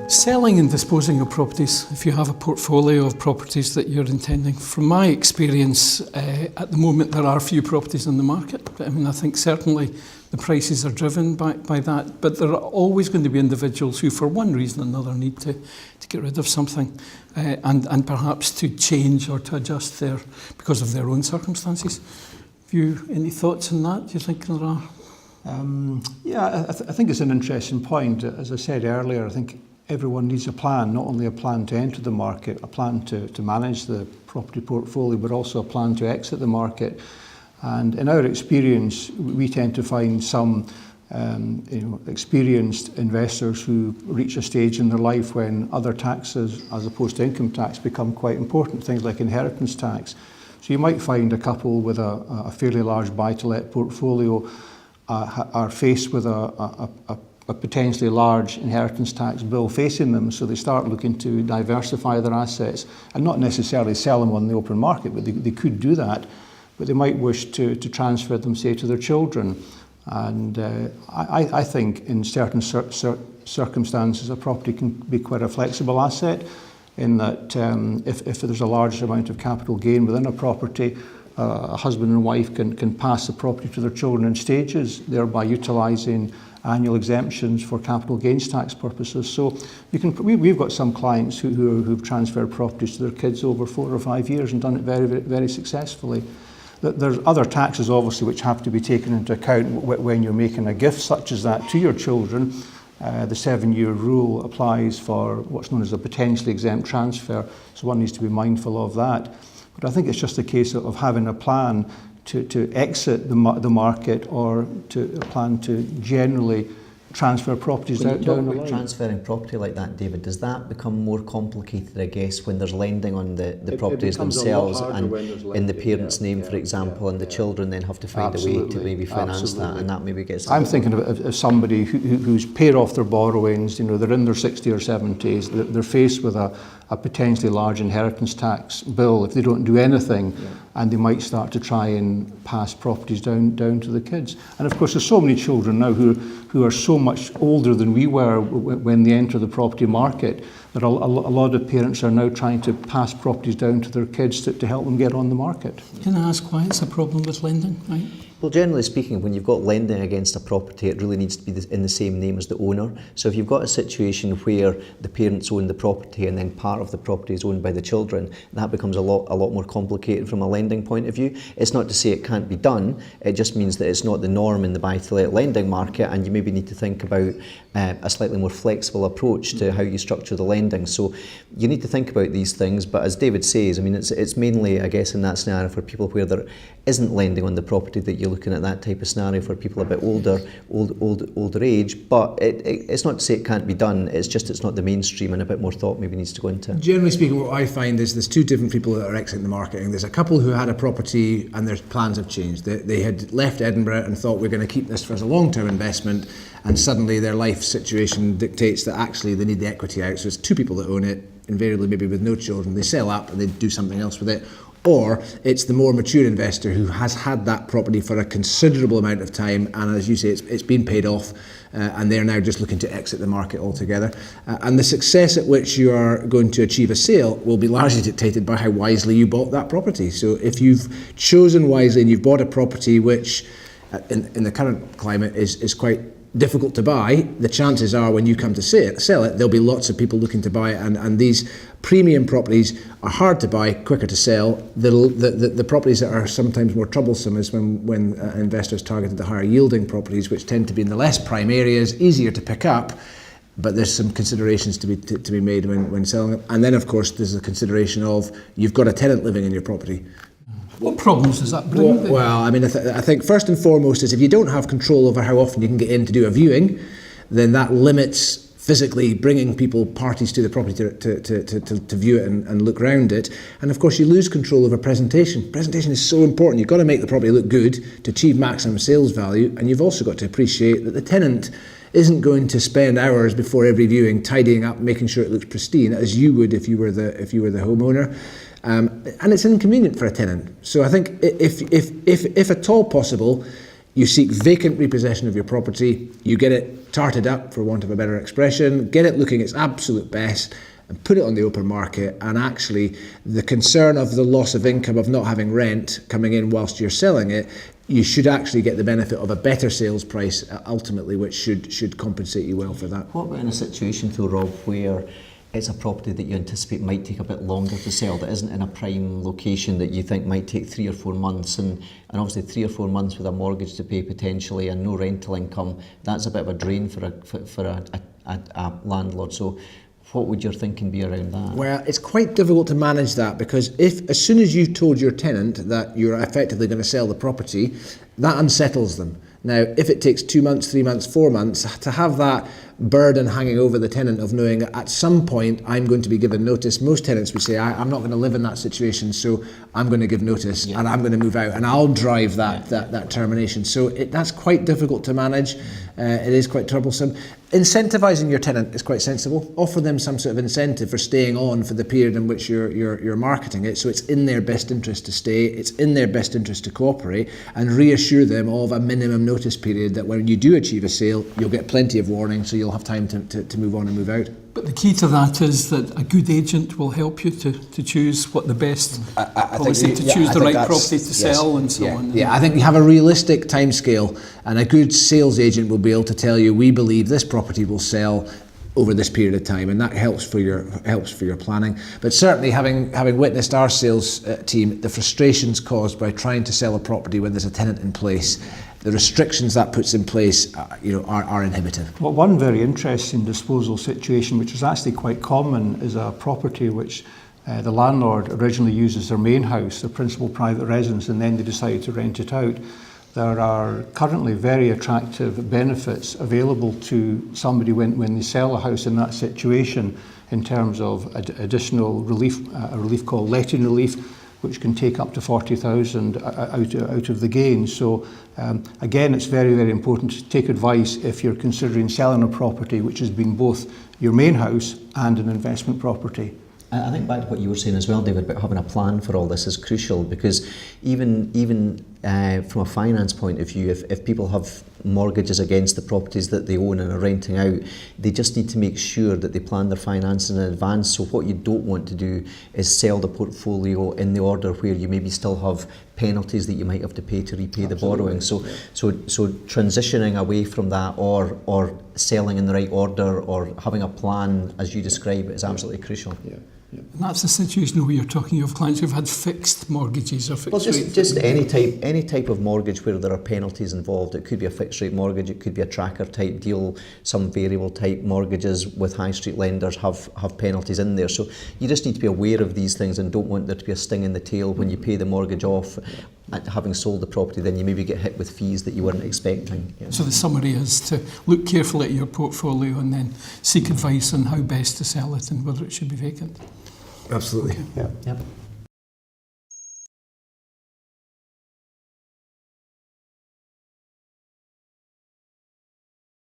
Selling and disposing of properties, if you have a portfolio of properties that you're intending, from my experience, at the moment there are few properties on the market. I mean, I think certainly the prices are driven by that, but there are always going to be individuals who, for one reason or another, need to get rid of something and perhaps to change or to adjust because of their own circumstances. Have you any thoughts on that? Do you think there are? I think it's an interesting point. As I said earlier, I think everyone needs a plan, not only a plan to enter the market, a plan to manage the property portfolio, but also a plan to exit the market. And in our experience, we tend to find some experienced investors who reach a stage in their life when other taxes, as opposed to income tax, become quite important, things like inheritance tax. So you might find a couple with a fairly large buy-to-let portfolio are faced with a potentially large inheritance tax bill facing them, so they start looking to diversify their assets and not necessarily sell them on the open market, but they could do that, but they might wish to transfer them, say, to their children. And I think in certain circumstances a property can be quite a flexible asset, in that if there's a large amount of capital gain within a property, a husband and wife can pass the property to their children in stages, thereby utilising annual exemptions for capital gains tax purposes. So we've got some clients who've transferred properties to their kids over 4 or 5 years and done it very, very successfully. There's other taxes, obviously, which have to be taken into account when you're making a gift such as that to your children. The 7-year rule applies for what's known as a potentially exempt transfer, so one needs to be mindful of that. But I think it's just a case of having a plan to exit the market, or a plan to generally transfer properties down the line. When you talk about transferring property like that, David, does that become more complicated, I guess, when there's lending on the properties themselves and in the parents' name, for example, and the children then have to find a way to maybe finance that, and that maybe gets... I'm thinking of somebody who's paid off their borrowings, they're in their 60s or 70s, they're faced with a potentially large inheritance tax bill if they don't do anything, and they might start to try and pass properties down to the kids. And of course there's so many children now who are so much older than we were when they enter the property market, that a lot of parents are now trying to pass properties down to their kids to help them get on the market. Can I ask why it's a problem with lending, right? Well, generally speaking, when you've got lending against a property, it really needs to be in the same name as the owner. So if you've got a situation where the parents own the property and then part of the property is owned by the children, that becomes a lot more complicated from a lending point of view. It's not to say it can't be done, it just means that it's not the norm in the buy-to-let lending market, and you maybe need to think about a slightly more flexible approach to how you structure the lending. So you need to think about these things, but as David says, I mean, it's mainly, I guess, in that scenario for people where there isn't lending on the property that you're looking at that type of scenario for people a bit older age. But it's not to say it can't be done, it's just it's not the mainstream, and a bit more thought maybe needs to go into it. Generally speaking, what I find is there's two different people that are exiting the market. There's a couple who had a property and their plans have changed. They had left Edinburgh and thought we're going to keep this for as a long-term investment, and suddenly their life situation dictates that actually they need the equity out. So it's two people that own it, invariably maybe with no children. They sell up and they do something else with it. Or it's the more mature investor who has had that property for a considerable amount of time, and as you say, it's been paid off, and they're now just looking to exit the market altogether. And the success at which you are going to achieve a sale will be largely dictated by how wisely you bought that property. So if you've chosen wisely and you've bought a property which in the current climate is quite difficult to buy, the chances are when you come to sell it, there'll be lots of people looking to buy it, and these premium properties are hard to buy, quicker to sell. The properties that are sometimes more troublesome is when investors targeted the higher yielding properties, which tend to be in the less prime areas, easier to pick up, but there's some considerations to be made when selling it. And then of course there's the consideration of you've got a tenant living in your property. What problems does that bring? Well, I mean, I think first and foremost is if you don't have control over how often you can get in to do a viewing, then that limits physically bringing parties to the property to view it and look around it. And of course you lose control over presentation. Presentation is so important. You've got to make the property look good to achieve maximum sales value, and you've also got to appreciate that the tenant isn't going to spend hours before every viewing tidying up, making sure it looks pristine, as you would if you were the homeowner. And it's inconvenient for a tenant. So I think if at all possible, You seek vacant repossession of your property, you get it tarted up, for want of a better expression, get it looking its absolute best, and put it on the open market, and actually the concern of the loss of income of not having rent coming in whilst you're selling it, you should actually get the benefit of a better sales price ultimately, which should compensate you well for that. What about in a situation though, Rob, where it's a property that you anticipate might take a bit longer to sell, that isn't in a prime location, that you think might take 3 or 4 months, and obviously 3 or 4 months with a mortgage to pay potentially and no rental income, that's a bit of a drain for a landlord. So what would your thinking be around that? Well, it's quite difficult to manage that, because if as soon as you've told your tenant that you're effectively going to sell the property, that unsettles them. Now, if it takes 2 months, 3 months, 4 months, to have that burden hanging over the tenant of knowing at some point I'm going to be given notice, most tenants would say, I'm not going to live in that situation, so I'm going to give notice and I'm going to move out and I'll drive that termination. So that's quite difficult to manage. It is quite troublesome. Incentivising your tenant is quite sensible. Offer them some sort of incentive for staying on for the period in which you're marketing it, so it's in their best interest to stay, it's in their best interest to cooperate, and reassure them of a minimum notice period that when you do achieve a sale, you'll get plenty of warning, so you'll have time to move on and move out. But the key to that is that a good agent will help you to choose what the best policy, to choose the right property to sell and so on. Yeah, I think you have a realistic timescale, and a good sales agent will be able to tell you, we believe this property will sell over this period of time, and that helps for your planning. But certainly, having witnessed our sales team, the frustrations caused by trying to sell a property when there's a tenant in place, the restrictions that puts in place, are inhibitive. Well, one very interesting disposal situation, which is actually quite common, is a property which the landlord originally used as their main house, their principal private residence, and then they decided to rent it out. There are currently very attractive benefits available to somebody when they sell a house in that situation, in terms of additional relief, a relief called letting relief, which can take up to 40,000 out of the gain. So again, it's very, very important to take advice if you're considering selling a property which has been both your main house and an investment property. I think back to what you were saying as well, David, about having a plan for all this is crucial, because even from a finance point of view, if people have mortgages against the properties that they own and are renting out, they just need to make sure that they plan their finances in advance. So what you don't want to do is sell the portfolio in the order where you maybe still have penalties that you might have to pay to repay the borrowing. So transitioning away from that, or selling in the right order, or having a plan as you describe it, is absolutely crucial. Yeah. And that's the situation where you're talking of clients who've had fixed mortgages or fixed Well, rate. just any type of mortgage where there are penalties involved. It could be a fixed rate mortgage, it could be a tracker type deal. Some variable type mortgages with high street lenders have penalties in there. So you just need to be aware of these things and don't want there to be a sting in the tail when you pay the mortgage off. Having sold the property, then you maybe get hit with fees that you weren't expecting. Yeah. So the summary is to look carefully at your portfolio and then seek advice on how best to sell it and whether it should be vacant. Absolutely. Yeah. Yep.